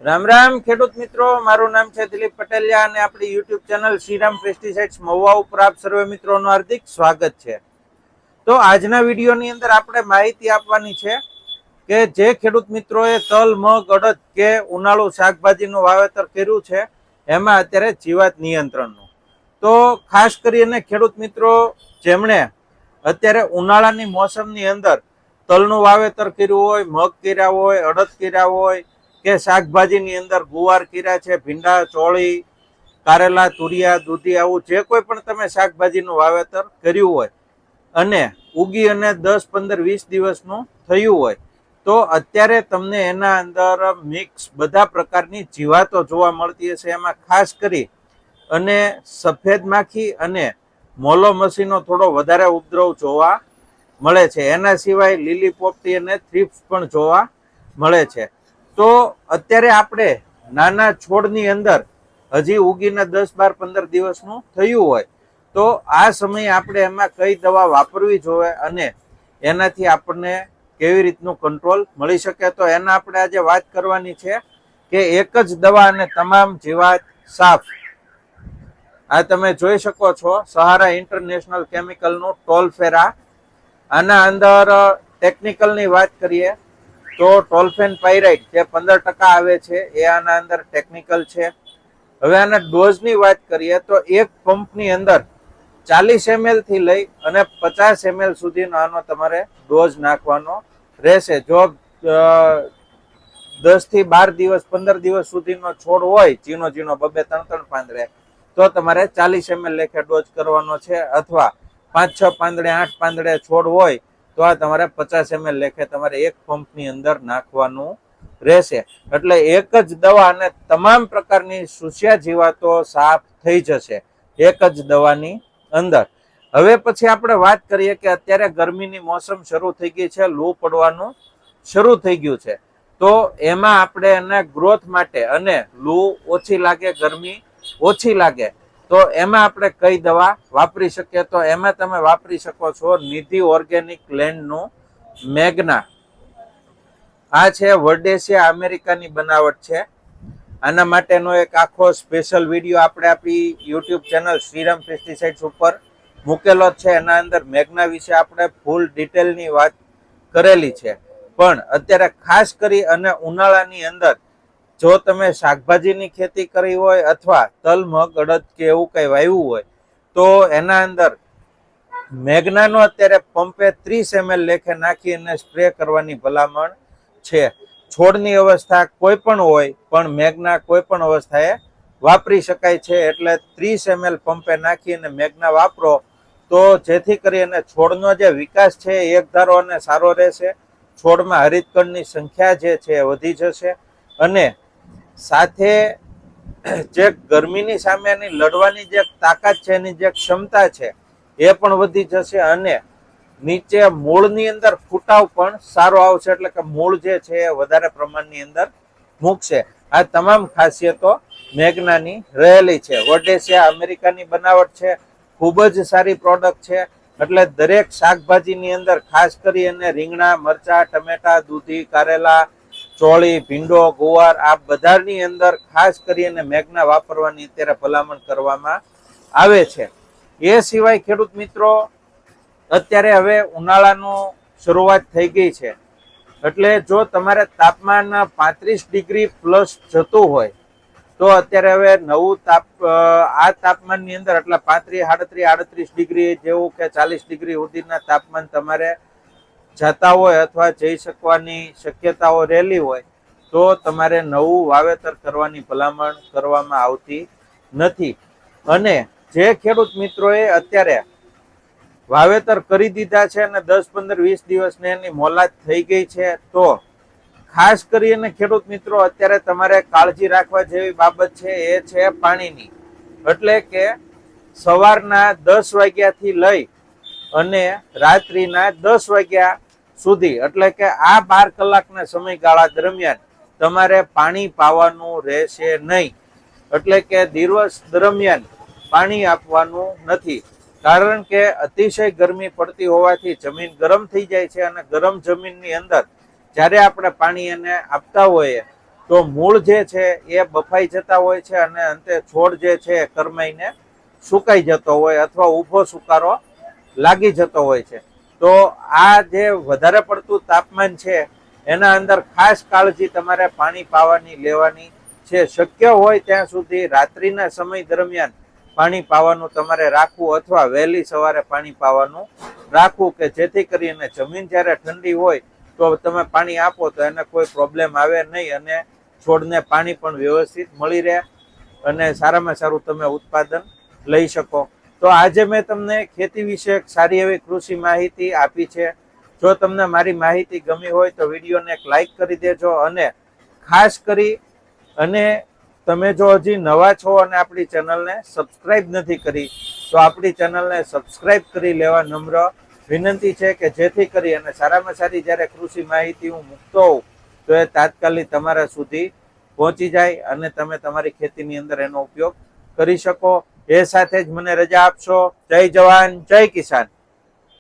રામ રામ ખેડૂત મિત્રો, મારું નામ છે દિલીપ પટેલિયા અને આપણી YouTube channel Shriram pesticides Mahuva ઉપર આપ સર્વે મિત્રોનું હાર્દિક સ્વાગત છે. તો આજના વિડીયોની અંદર આપણે માહિતી આપવાની છે કે જે ખેડૂત મિત્રોએ તલ, મગ, અડદ કે ઉનાળુ શાકભાજીનું વાવેતર કર્યું છે એમાં અત્યારે જીવાત નિયંત્રણનું. તો ખાસ કરીને ખેડૂત મિત્રો જેમણે અત્યારે ઉનાળાની મોસમની અંદર તલનું વાવેતર કર્યું હોય, મગ કર્યા હોય, અડદ કર્યા હોય કે શાકભાજીની અંદર ગુવાર કર્યા છે, ભીંડા, ચોળી, કારેલા, તુરિયા, દૂધી, આવું જે કોઈ પણ તમે શાકભાજીનું વાવેતર કર્યું હોય અને ઉગી અને 10, 15, 20 દિવસનું થયું હોય તો અત્યારે તમને એના અંદર મિક્સ બધા પ્રકારની જીવાતો જોવા મળતી હશે. એમાં ખાસ કરી અને સફેદ માખી અને મોલો મસીનો થોડો વધારે ઉપદ્રવ જોવા મળે છે. એના સિવાય લીલી પોપટી અને થ્રિપ્સ પણ જોવા મળે છે. તો અત્યારે આપણે નાના છોડની અંદર હજી ઉગીને 10, 12, 15 દિવસનું થયું હોય તો આ સમયે આપણે એમાં કઈ દવા વાપરવી જોઈએ અને એનાથી આપણને કેવી રીતનું કંટ્રોલ મળી શકે, તો એના આપણે આજે વાત કરવાની છે કે એક જ દવા અને તમામ જીવાત સાફ. આ તમે જોઈ શકો છો સહારા ઇન્ટરનેશનલ કેમિકલનું ટોલફેરા. આના અંદર ટેકનિકલની વાત કરીએ તો ટોલ્ફેન પાયરાઇટ જે 15% આવે છે એ આના અંદર ટેકનિકલ છે. હવે આના ડોઝની વાત કરીએ તો એક પંપની અંદર 40 ml થી લઈ અને 50 ml સુધીનો આનો તમારે ડોઝ નાખવાનો રહેશે. જો 10 થી 12 દિવસ 15 દિવસ સુધીનો છોડ હોય ઝીણો ઝીણો 2-3 પાંદડે તો તમારે 40 ml લેખે ડોઝ કરવાનો છે, અથવા 5-6 પાંદડે 8 પાંદડે છોડ હોય તો આ તમારે 50 ml લેખે તમારે એક પંપની અંદર નાખવાનું રહેશે. એટલે એક જ દવા અને તમામ પ્રકારની સુસ્યા જીવાતો સાફ થઈ જશે એક જ દવાની અંદર. હવે પછી આપણે વાત કરીએ કે અત્યારે ગરમીની મોસમ શરૂ થઈ ગઈ છે, લૂ પડવાનું શરૂ થઈ ગયું છે. તો એમાં આપણે એને ગ્રોથ માટે અને લૂ ઓછી લાગે, ગરમી ઓછી લાગે તો એમાં આપણે કઈ દવા વાપરી શકીએ, તો એમાં તમે વાપરી શકો છો નિધિ ઓર્ગેનિક લેન્ડનું મેગ્ના. આ છે વર્ડેસિયા અમેરિકાની બનાવટ છે. આના માટેનો એક આખો સ્પેશિયલ વિડીયો આપણે આપણી યુટ્યુબ ચેનલ શ્રીરામ પેસ્ટિસાઇડ્સ ઉપર મૂકેલો છે. એના અંદર મેગ્ના વિશે આપણે ફૂલ ડિટેલની વાત કરેલી છે. પણ અત્યારે ખાસ કરી અને ઉનાળાની અંદર જો તમે શાકભાજીની ખેતી કરી હોય અથવા તલ, મગ, અડદ કે એવું કંઈ વાવ્યું હોય તો એના અંદર મેગ્નાનો અત્યારે પંપે 30 ml લેખે નાખી અને સ્પ્રે કરવાની ભલામણ છે. છોડની અવસ્થા કોઈ પણ હોય પણ મેગ્ના કોઈ પણ અવસ્થાએ વાપરી શકાય છે. એટલે 30 ml પંપે નાખી અને મેગ્ના વાપરો તો જેથી કરી અને છોડનો જે વિકાસ છે એક ધારો અને સારો રહેશે. છોડમાં હરિતકણની સંખ્યા જે છે વધી જશે અને સાથે જે ગરમીની સામેની લડવાની જે તાકાત છે, એની જે ક્ષમતા છે એ પણ વધી જશે અને નીચે મૂળની અંદર ફૂટાવ પણ સારો આવશે. એટલે કે મૂળ જે છે એ વધારે પ્રમાણની અંદર મૂકશે. આ તમામ ખાસિયતો મેગ્નાની રહેલી છે. વર્ડેસિયા અમેરિકાની બનાવટ છે, ખૂબ જ સારી પ્રોડક્ટ છે. એટલે દરેક શાકભાજીની અંદર ખાસ કરી અને રીંગણા, મરચા, ટમેટા, દૂધી, કારેલા, ચોળી, ભીંડો, ગુવાર આ બધાની અંદર ખાસ કરીને મેગ્ના વાપરવાની અત્યારે ભલામણ કરવામાં આવે છે. એ સિવાય ખેડૂત મિત્રો અત્યારે હવે ઉનાળાનું શરૂઆત થઈ ગઈ છે. એટલે જો તમારે તાપમાન 35 ડિગ્રી પ્લસ જતું હોય તો અત્યારે હવે નવું આ તાપમાનની અંદર એટલે 35, 38 ડિગ્રી જેવું કે 40 ડિગ્રી સુધીના તાપમાન તમારે જતા હોય અથવા જઈ શકવાની શક્યતાઓ રહેલી હોય તો તમારે નવું વાવેતર કરવાની ભલામણ કરવામાં આવતી નથી. અને જે ખેડૂત મિત્રોએ અત્યારે વાવેતર કરી દીધા છે અને 10, 15, 20 દિવસની એની મોલાત થઈ ગઈ છે તો ખાસ કરીને ખેડૂત મિત્રો અત્યારે તમારે કાળજી રાખવા જેવી બાબત છે એ છે પાણીની. એટલે કે સવારના 10 વાગ્યાથી લઈ અને રાત્રિના 10 વાગ્યા સુધી એટલે કે આ 12 કલાકના સમયગાળા દરમિયાન તમારે પાણી પાવાનું રહેશે નહીં. એટલે કે દિવસ દરમિયાન પાણી આપવાનું નથી. કારણ કે અતિશય ગરમી પડતી હોવાથી જમીન ગરમ થઈ જાય છે અને ગરમ જમીનની અંદર જ્યારે આપણે પાણી એને આપતા હોઈએ તો મૂળ જે છે એ બફાઈ જતા હોય છે અને અંતે છોડ જે છે એ કરમાઈને સુકાઈ જતો હોય અથવા ઊભો સુકારો લાગી જતો હોય છે. તો આ જે વધારે પડતું તાપમાન છે એના અંદર ખાસ કાળજી તમારે પાણી પાવાની લેવાની છે. શક્ય હોય ત્યાં સુધી રાત્રિના સમય દરમિયાન પાણી પાવાનું તમારે રાખવું અથવા વહેલી સવારે પાણી પાવાનું રાખવું કે જેથી કરીને જમીન જ્યારે ઠંડી હોય તો તમે પાણી આપો તો એને કોઈ પ્રોબ્લેમ આવે નહીં અને છોડને પાણી પણ વ્યવસ્થિત મળી રહે અને સારામાં સારું તમે ઉત્પાદન લઈ શકો. તો આજે મેં તમને ખેતી વિશે સારી એવી કૃષિ માહિતી આપી છે. જો તમને મારી માહિતી ગમી હોય તો વિડીયોને એક લાઈક કરી દેજો અને ખાસ કરી અને તમે જો હજી નવા છો અને આપણી ચેનલને સબસ્ક્રાઇબ નથી કરી તો આપણી ચેનલને સબસ્ક્રાઇબ કરી લેવા નમ્ર વિનંતી છે કે જેથી કરી અને સારામાં સારી જ્યારે કૃષિ માહિતી હું મૂકતો હોઉં તો એ તાત્કાલિક તમારા સુધી પહોંચી જાય અને તમે તમારી ખેતીની અંદર એનો ઉપયોગ કરી શકો. એ સાથે જ મને રજા આપશો. જય જવાન જય કિસાન.